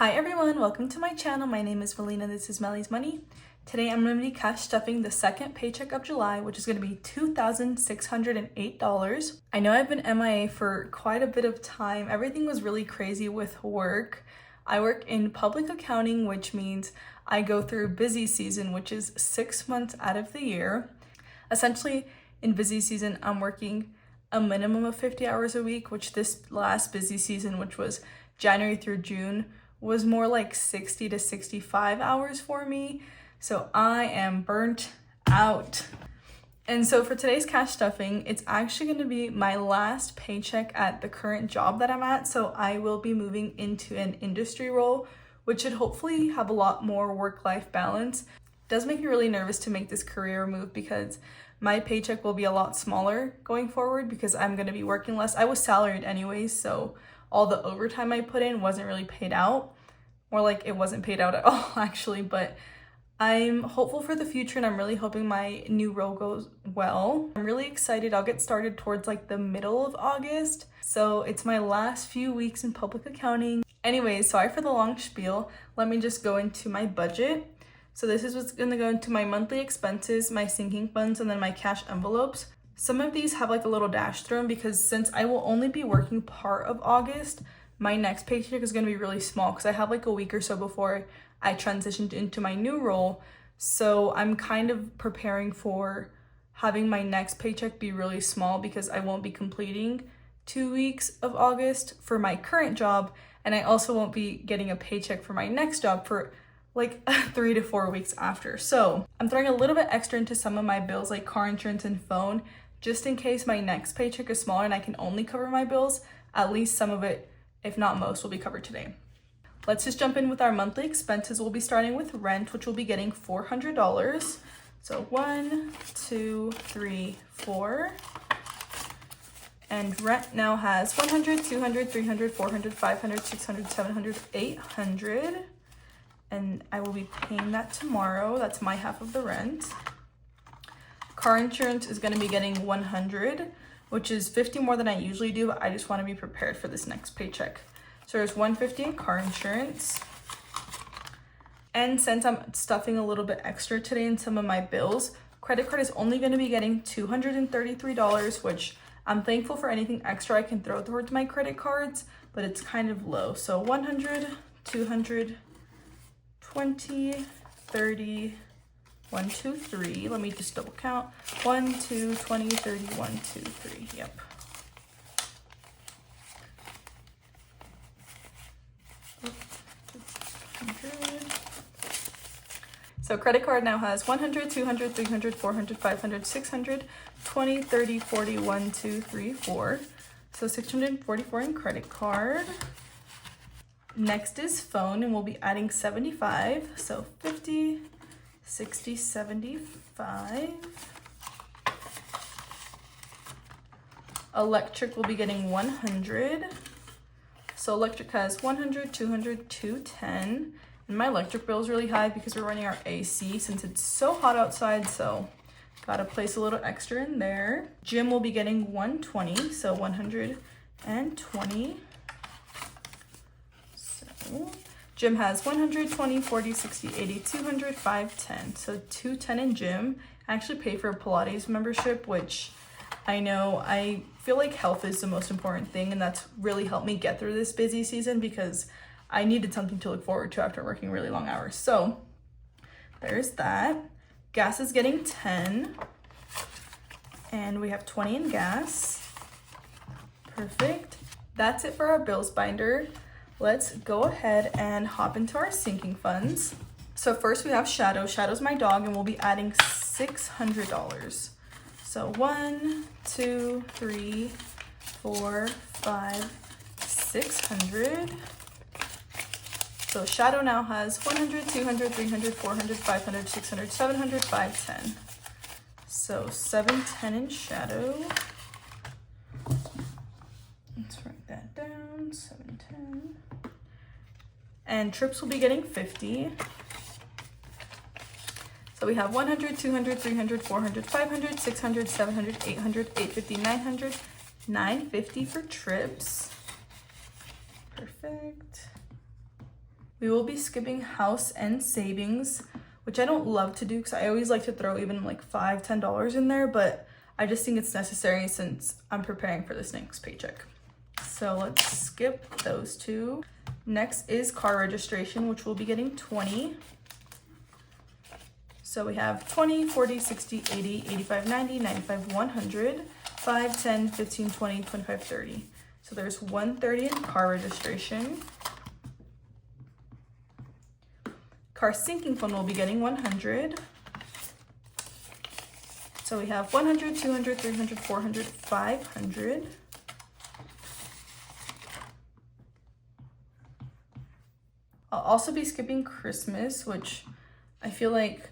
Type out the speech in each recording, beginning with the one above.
Hi everyone, welcome to my channel. My name is Melina, this is Melly's Money. Today I'm going to be cash stuffing the second paycheck of July, which is going to be $2,608. I know I've been MIA for quite a bit of time. Everything was really crazy with work. I work in public accounting, which means I go through busy season, which is 6 months out of the year. Essentially, in busy season, I'm working a minimum of 50 hours a week, which this last busy season, which was January through June, was more like 60 to 65 hours for me. So I am burnt out. And so for today's cash stuffing, it's actually going to be my last paycheck at the current job that I'm at. So I will be moving into an industry role, which should hopefully have a lot more work-life balance. It does make me really nervous to make this career move because my paycheck will be a lot smaller going forward because I'm going to be working less. I was salaried anyways, so all the overtime I put in wasn't really paid out. More like it wasn't paid out at all, actually, but I'm hopeful for the future and I'm really hoping my new role goes well. I'm really excited. I'll get started towards like the middle of August. So it's my last few weeks in public accounting. Anyways, sorry for the long spiel. Let me just go into my budget. So this is what's gonna go into my monthly expenses, my sinking funds, and then my cash envelopes. Some of these have like a little dash through them because since I will only be working part of August, my next paycheck is going to be really small because I have like a week or so before I transitioned into my new role. So I'm kind of preparing for having my next paycheck be really small because I won't be completing 2 weeks of August for my current job. And I also won't be getting a paycheck for my next job for like 3 to 4 weeks after. So I'm throwing a little bit extra into some of my bills like car insurance and phone, just in case my next paycheck is smaller and I can only cover my bills. At least some of it, if not most, will be covered today. Let's just jump in with our monthly expenses. We'll be starting with rent, which will be getting $400. So 1, 2, 3, 4. And rent now has 100, 200, 300, 400, 500, 600, 700, 800. And I will be paying that tomorrow. That's my half of the rent. Car insurance is going to be getting 100, which is 50 more than I usually do, but I just want to be prepared for this next paycheck. So there's 150 in car insurance. And since I'm stuffing a little bit extra today in some of my bills, credit card is only going to be getting $233, which I'm thankful for anything extra I can throw towards my credit cards, but it's kind of low. So 100, 200, 20, 30, 1, 2, 3. Let me just double count. 1, 2, 20, 30, 1, 2, 3. Yep. So credit card now has 100, 200, 300, 400, 500, 600, 20, 30, 40, 1, 2, 3, 4. So 644 in credit card. Next is phone, and we'll be adding 75. So 50, 60, 75. Electric will be getting 100. So electric has 100, 200, 210. And my electric bill is really high because we're running our AC since it's so hot outside. So gotta place a little extra in there. Gym will be getting 120. So 120. So gym has 120, 40, 60, 80, 200, 510. So 210 in gym. I actually pay for a Pilates membership, which I know I feel like health is the most important thing, and that's really helped me get through this busy season because I needed something to look forward to after working really long hours. So there's that. Gas is getting 10, and we have 20 in gas. Perfect. That's it for our bills binder. Let's go ahead and hop into our sinking funds. So first we have Shadow. Shadow's my dog, and we'll be adding $600. So 1, 2, 3, 4, 5, 600. So Shadow now has 100, 200, 300, 400, 500, 600, 700, 510. So 710 in Shadow. Let's write that down, 710. And trips will be getting 50. So we have 100, 200, 300, 400, 500, 600, 700, 800, 850, 900, 950 for trips. Perfect. We will be skipping house and savings, which I don't love to do because I always like to throw even like $5, $10 in there, but I just think it's necessary since I'm preparing for this next paycheck. So let's skip those two. Next is car registration, which we'll be getting 20. So we have 20, 40, 60, 80, 85, 90, 95, 100, 5, 10, 15, 20, 25, 30. So there's 130 in car registration. Car sinking fund will be getting 100. So we have 100, 200, 300, 400, 500. I'll also be skipping Christmas, which I feel like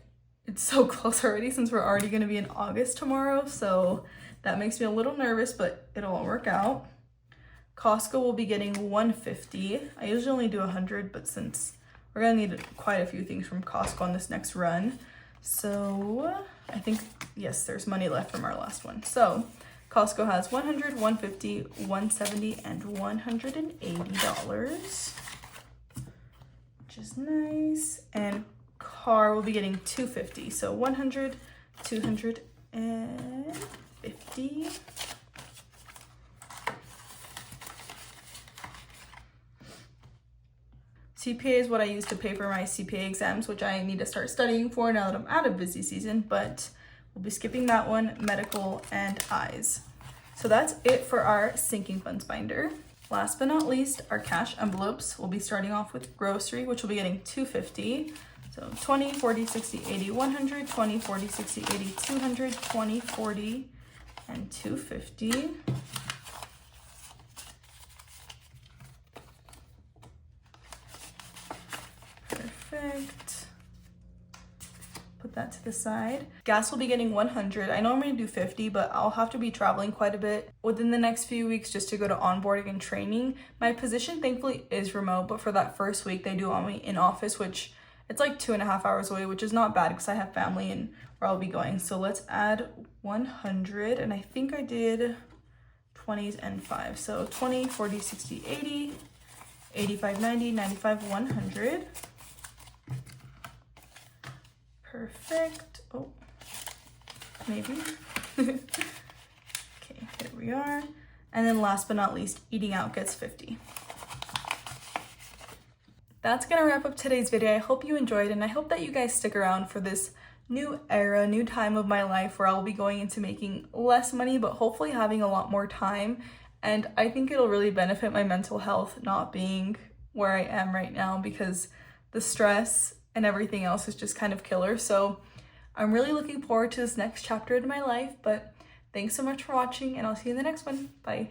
it's so close already since we're already going to be in August tomorrow. So that makes me a little nervous, but it'll all work out. Costco will be getting 150. I usually only do 100, but since we're gonna need quite a few things from Costco on this next run. So I think, yes, there's money left from our last one. So Costco has 100, 150, 170, and $180, which is nice. And car will be getting 250. So 100, 250. CPA is what I use to pay for my CPA exams, which I need to start studying for now that I'm out of busy season, but we'll be skipping that one, medical and eyes. So that's it for our sinking funds binder. Last but not least, our cash envelopes. We'll be starting off with grocery, which will be getting 250. So 20, 40, 60, 80, 100, 20, 40, 60, 80, 200, 20, 40, and 250. Perfect. Put that to the side. Gas will be getting 100. I know I'm going to do 50, but I'll have to be traveling quite a bit within the next few weeks just to go to onboarding and training. My position thankfully is remote, but for that first week they do want me in office, which it's like 2.5 hours away, which is not bad because I have family and where I'll be going. So let's add 100, and I think I did 20s and 5. So 20, 40, 60, 80, 85, 90, 95, 100. Perfect. Oh, maybe. Okay, here we are. And then last but not least, eating out gets 50. That's gonna wrap up today's video. I hope you enjoyed, and I hope that you guys stick around for this new era, new time of my life where I'll be going into making less money, but hopefully having a lot more time. And I think it'll really benefit my mental health not being where I am right now, because the stress and everything else is just kind of killer. So I'm really looking forward to this next chapter in my life, but thanks so much for watching, and I'll see you in the next one. Bye.